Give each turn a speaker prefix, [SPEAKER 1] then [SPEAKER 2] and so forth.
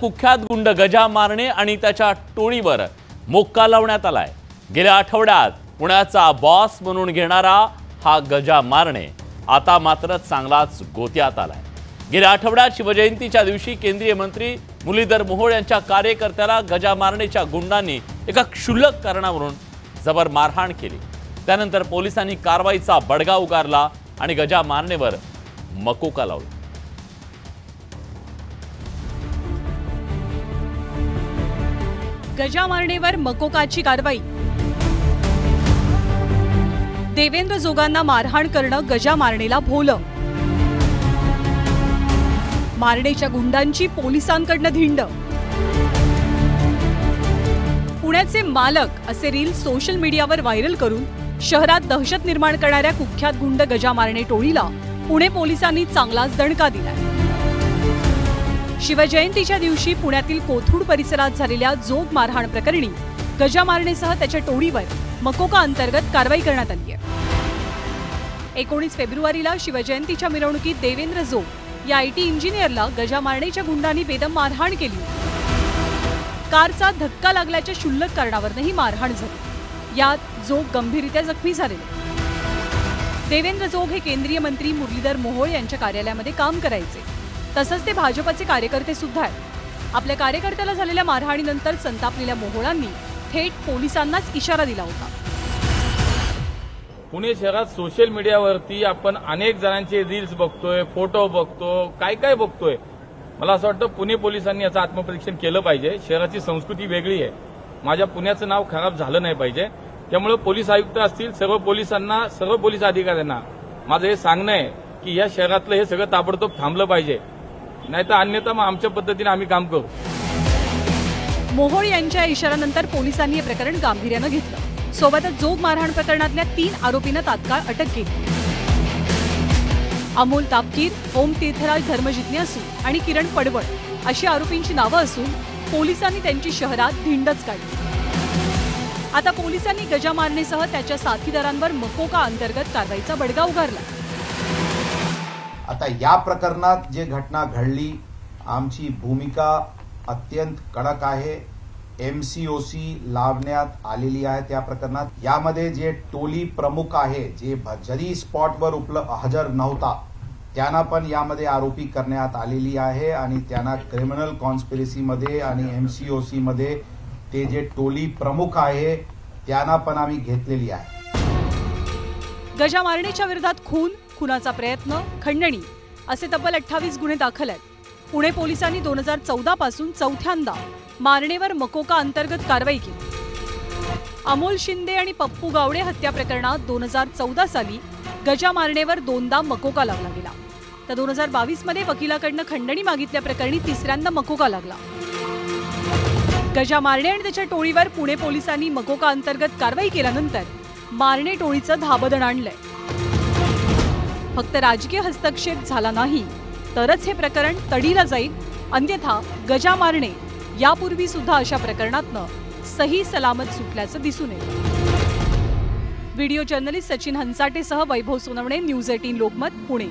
[SPEAKER 1] कुख्यात गुंड गजा मारणे आणि त्याच्या टोळीवर मोक्का लावण्यात आलाय। गेल्या आठवड्यात पुण्याचा बॉस म्हणून घेणारा हा गजा मारणे आता मात्र चांगलाच गोत्यात आलाय। गेल्या आठवड्यात शिवजयंतीच्या दिवशी केंद्रीय मंत्री मुरलीधर मोहोळ यांच्या कार्यकर्त्याला गजा मारणेच्या गुंडांनी एका क्षुल्लक कारणावरून जबर मारहाण केली। त्यानंतर पोलिसांनी कारवाईचा बडगा उगारला आणि गजा मारणेवर मकोका लावला।
[SPEAKER 2] गजा मारणेवर मकोकाची कारवाई। देवेंद्र जोगांना मारहाण करणं गजा मारणेला भोवलं। मारणेच्या गुंडांची पोलिसांकडनं धिंड। पुण्याचे मालक असे रील सोशल मीडियावर व्हायरल करून शहरात दहशत निर्माण करणाऱ्या कुख्यात गुंड गजा मारणे टोळीला पुणे पोलिसांनी चांगलाच दणका दिलाय। शिवजयंतीच्या दिवशी पुण्यातील कोथरूड परिसरात झालेल्या जोग मारहाण प्रकरणी गजा मारणेसह त्याच्या टोळीवर मकोका अंतर्गत कारवाई करण्यात आली आहे। 19 फेब्रुवारीला शिवजयंतीच्या मिरवणुकीत देवेंद्र जोग या IT इंजिनियरला गजा मारणेच्या गुंडांनी बेदम मारहाण केली। कारचा धक्का लागल्याच्या क्षुल्लक कारणावरही मारहाण झाली। यात जोग गंभीररित्या जखमी झाले। देवेंद्र जोग हे केंद्रीय मंत्री मुरलीधर मोहोळ यांच्या कार्यालयामध्ये काम करायचे। तसंच ते भाजपचे कार्यकर्ते सुद्धा आहेत। आपल्या कार्यकर्त्याला झालेल्या मारहाणीनंतर संतापलेल्या मोहोळांनी थेट पोलिसांनाच इशारा दिला होता।
[SPEAKER 3] पुणे शहरात सोशल मीडियावरती आपण अनेक जणांचे रील्स बघतोय, फोटो बघतो, काय बघतोय। मला असं वाटतं पुणे पोलिसांनी याचं आत्मपरीक्षण केलं पाहिजे। शहराची संस्कृती वेगळी आहे। माझ्या पुण्याचं नाव खराब झालं नाही पाहिजे। त्यामुळे पोलीस आयुक्त असतील, सर्व पोलिसांना, सर्व पोलीस अधिकाऱ्यांना माझं हे सांगणं आहे की या शहरातलं हे सगळं ताबडतोब थांबलं पाहिजे, नाहीतर अन्यथा मग आमच्या पद्धतीने आम्ही काम करू।
[SPEAKER 2] मोहोळ यांच्या इशाऱ्यानंतर पोलिसांनी हे प्रकरण गांभीर्यानं घेतलं। सोबतच जोग मारहाण प्रकरणातल्या 3 आरोपींना तात्काळ अटक केली। अमोल तापकीर, ओम तीर्थराज धर्मजिज्ञासू आणि किरण पडवळ अशी आरोपींची नावं असून पोलिसांनी त्यांची शहरात धिंडच काढली। आता पोलिसांनी गजा मारणेसह त्याच्या साथीदारांवर मकोका अंतर्गत कारवाईचा बडगा उगारला।
[SPEAKER 4] आता या प्रकरणात जे घटना घडली, आमची भूमिका अत्यंत कडक आहे। MCOC लावण्यात आलेली आहे त्या प्रकरणात। यामध्ये जे टोली प्रमुख आहे, जे जरी स्पॉटवर हजर नव्हता, त्यांना पण यामध्ये आरोपी करण्यात आलेली आहे आणि त्यांना क्रिमिनल कॉन्स्पिरसी मध्ये आणि MCOC मध्ये ते जे टोली प्रमुख आहे त्यांना पण आम्ही घेतलेली आहे।
[SPEAKER 2] गजा मारणेच्या विरोधात खुनाचा प्रयत्न, खंडणी असे तब्बल 28 गुन्हे दाखल आहेत। पुणे पोलिसांनी 2014 पासून चौथ्यांदा मारणेवर मकोका अंतर्गत कारवाई केली। अमोल शिंदे आणि पप्पू गावडे हत्या प्रकरणात 2014 साली गजा मारणेवर 2दा मकोका लावला गेला। तर 2022 मध्ये वकिलाकडनं खंडणी मागितल्या प्रकरणी 3ऱ्यांदा मकोका लागला। गजा मारणे आणि त्याच्या टोळीवर पुणे पोलिसांनी मकोका अंतर्गत कारवाई केल्यानंतर मारणे टोळीचं धाबदण आणलंय। फक्त राजकीय हस्तक्षेप झाला नाही तरच हे प्रकरण तडीला जाईल, अन्यथा गजा मारणे यापूर्वी सुद्धा अशा प्रकरणातनं सही सलामत सुटल्याचं दिसून येतं। व्हिडिओ जर्नलिस्ट सचिन हंसाटेसह वैभव सोनवणे, न्यूज 18 लोकमत, पुणे।